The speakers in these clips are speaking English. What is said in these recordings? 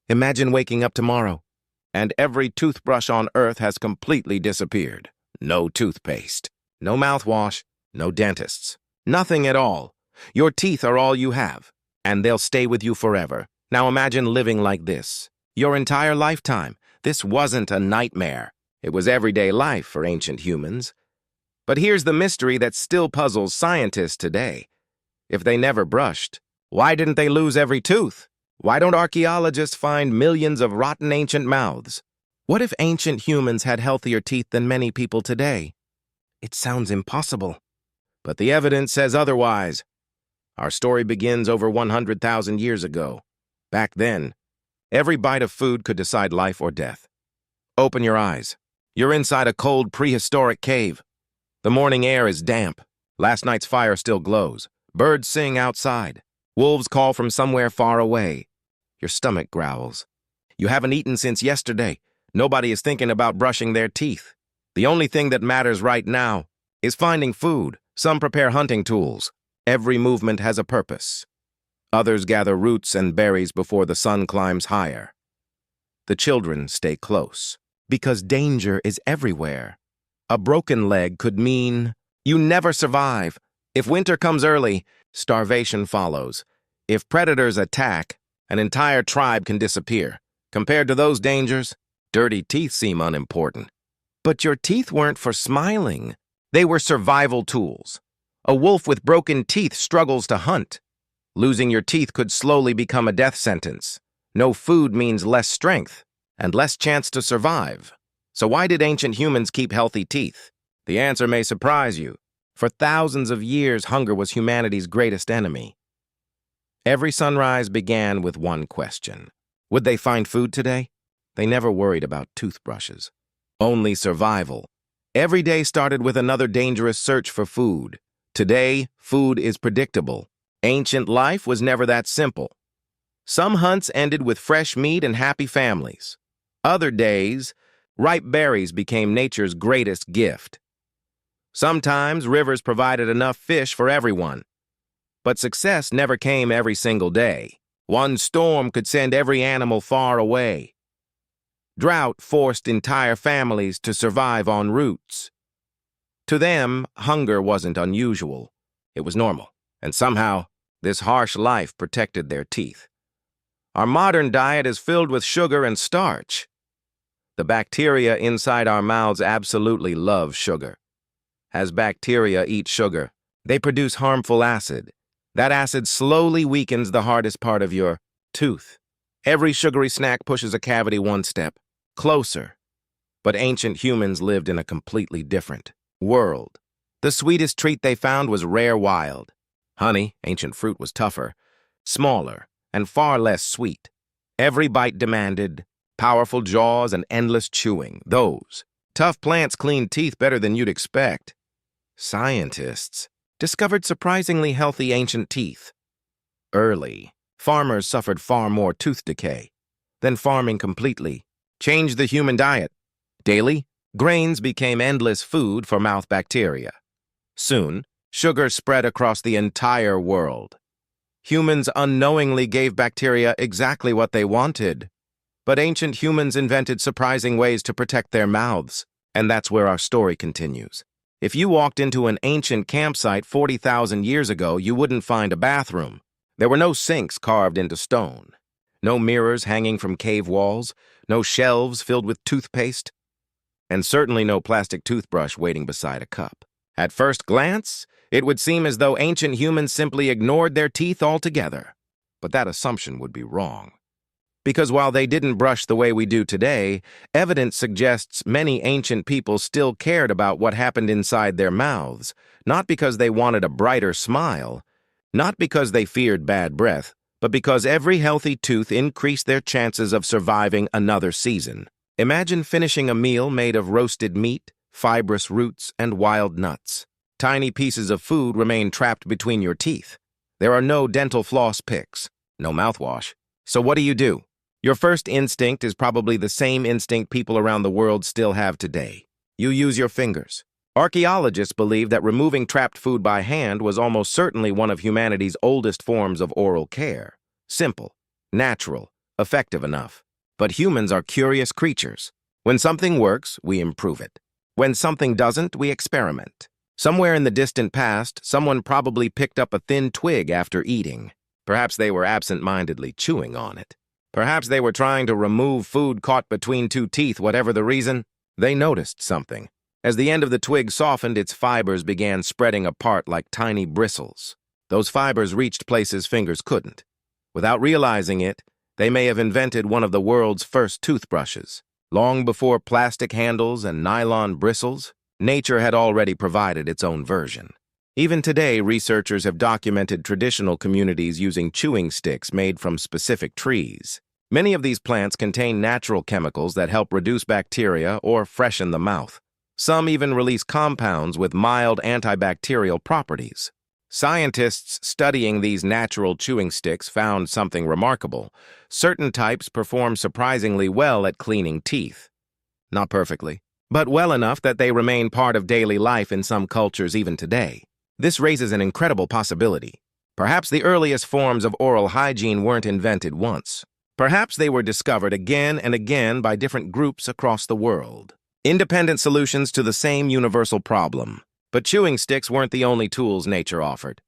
Imagine waking up tomorrow, and every toothbrush on Earth has completely disappeared. No toothpaste, no mouthwash, no dentists, nothing at all. Your teeth are all you have, and they'll stay with you forever. Now imagine living like this. Your entire lifetime. This wasn't a nightmare. It was everyday life for ancient humans. But here's the mystery that still puzzles scientists today. If they never brushed, why didn't they lose every tooth? Why don't archaeologists find millions of rotten ancient mouths? What if ancient humans had healthier teeth than many people today? It sounds impossible. But the evidence says otherwise. Our story begins over 100,000 years ago. Back then, every bite of food could decide life or death. Open your eyes. You're inside a cold prehistoric cave. The morning air is damp. Last night's fire still glows. Birds sing outside. Wolves call from somewhere far away. Your stomach growls. You haven't eaten since yesterday. Nobody is thinking about brushing their teeth. The only thing that matters right now is finding food. Some prepare hunting tools. Every movement has a purpose. Others gather roots and berries before the sun climbs higher. The children stay close, because danger is everywhere. A broken leg could mean you never survive. If winter comes early, starvation follows. If predators attack, an entire tribe can disappear. Compared to those dangers, dirty teeth seem unimportant. But your teeth weren't for smiling. They were survival tools. A wolf with broken teeth struggles to hunt. Losing your teeth could slowly become a death sentence. No food means less strength and less chance to survive. So why did ancient humans keep healthy teeth? The answer may surprise you. For thousands of years, hunger was humanity's greatest enemy. Every sunrise began with one question. Would they find food today? They never worried about toothbrushes. Only survival. Every day started with another dangerous search for food. Today, food is predictable. Ancient life was never that simple. Some hunts ended with fresh meat and happy families. Other days, ripe berries became nature's greatest gift. Sometimes rivers provided enough fish for everyone. But success never came every single day. One storm could send every animal far away. Drought forced entire families to survive on roots. To them, hunger wasn't unusual. It was normal. And somehow, this harsh life protected their teeth. Our modern diet is filled with sugar and starch. The bacteria inside our mouths absolutely love sugar. As bacteria eat sugar, they produce harmful acid. That acid slowly weakens the hardest part of your tooth. Every sugary snack pushes a cavity one step closer. But ancient humans lived in a completely different world. The sweetest treat they found was rare wild. Honey, ancient fruit, was tougher, smaller, and far less sweet. Every bite demanded powerful jaws and endless chewing. Those tough plants cleaned teeth better than you'd expect. Scientists discovered surprisingly healthy ancient teeth. Early, farmers suffered far more tooth decay. Then farming completely changed the human diet. Daily, grains became endless food for mouth bacteria. Soon, sugar spread across the entire world. Humans unknowingly gave bacteria exactly what they wanted. But ancient humans invented surprising ways to protect their mouths, and that's where our story continues. If you walked into an ancient campsite 40,000 years ago, you wouldn't find a bathroom. There were no sinks carved into stone, no mirrors hanging from cave walls, no shelves filled with toothpaste, and certainly no plastic toothbrush waiting beside a cup. At first glance, it would seem as though ancient humans simply ignored their teeth altogether. But that assumption would be wrong. Because while they didn't brush the way we do today, evidence suggests many ancient people still cared about what happened inside their mouths, not because they wanted a brighter smile, not because they feared bad breath, but because every healthy tooth increased their chances of surviving another season. Imagine finishing a meal made of roasted meat, fibrous roots, and wild nuts. Tiny pieces of food remain trapped between your teeth. There are no dental floss picks, no mouthwash. So what do? Your first instinct is probably the same instinct people around the world still have today. You use your fingers. Archaeologists believe that removing trapped food by hand was almost certainly one of humanity's oldest forms of oral care. Simple, natural, effective enough. But humans are curious creatures. When something works, we improve it. When something doesn't, we experiment. Somewhere in the distant past, someone probably picked up a thin twig after eating. Perhaps they were absent-mindedly chewing on it. Perhaps they were trying to remove food caught between two teeth, whatever the reason. They noticed something. As the end of the twig softened, its fibers began spreading apart like tiny bristles. Those fibers reached places fingers couldn't. Without realizing it, they may have invented one of the world's first toothbrushes. Long before plastic handles and nylon bristles, nature had already provided its own version. Even today, researchers have documented traditional communities using chewing sticks made from specific trees. Many of these plants contain natural chemicals that help reduce bacteria or freshen the mouth. Some even release compounds with mild antibacterial properties. Scientists studying these natural chewing sticks found something remarkable. Certain types perform surprisingly well at cleaning teeth. Not perfectly, but well enough that they remain part of daily life in some cultures even today. This raises an incredible possibility. Perhaps the earliest forms of oral hygiene weren't invented once. Perhaps they were discovered again and again by different groups across the world. Independent solutions to the same universal problem. But chewing sticks weren't the only tools nature offered.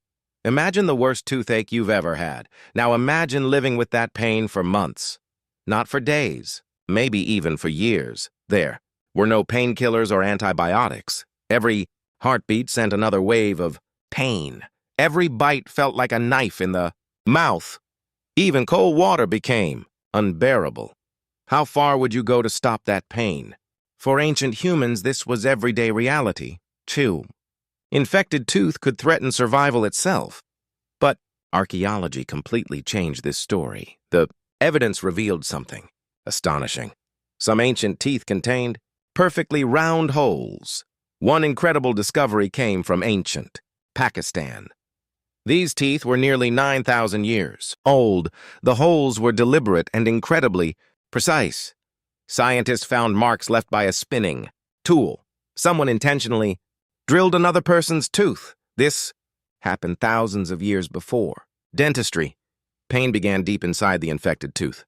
Imagine the worst toothache you've ever had. Now imagine living with that pain for months. Not for days, maybe even for years. There were no painkillers or antibiotics. Every heartbeat sent another wave of pain. Every bite felt like a knife in the mouth. Even cold water became unbearable. How far would you go to stop that pain? For ancient humans, this was everyday reality, too. Infected tooth could threaten survival itself. But archaeology completely changed this story. The evidence revealed something astonishing. Some ancient teeth contained perfectly round holes. One incredible discovery came from ancient Pakistan. These teeth were nearly 9,000 years old. The holes were deliberate and incredibly precise. Scientists found marks left by a spinning tool. Someone intentionally drilled another person's tooth. This happened thousands of years before. Dentistry. Pain began deep inside the infected tooth.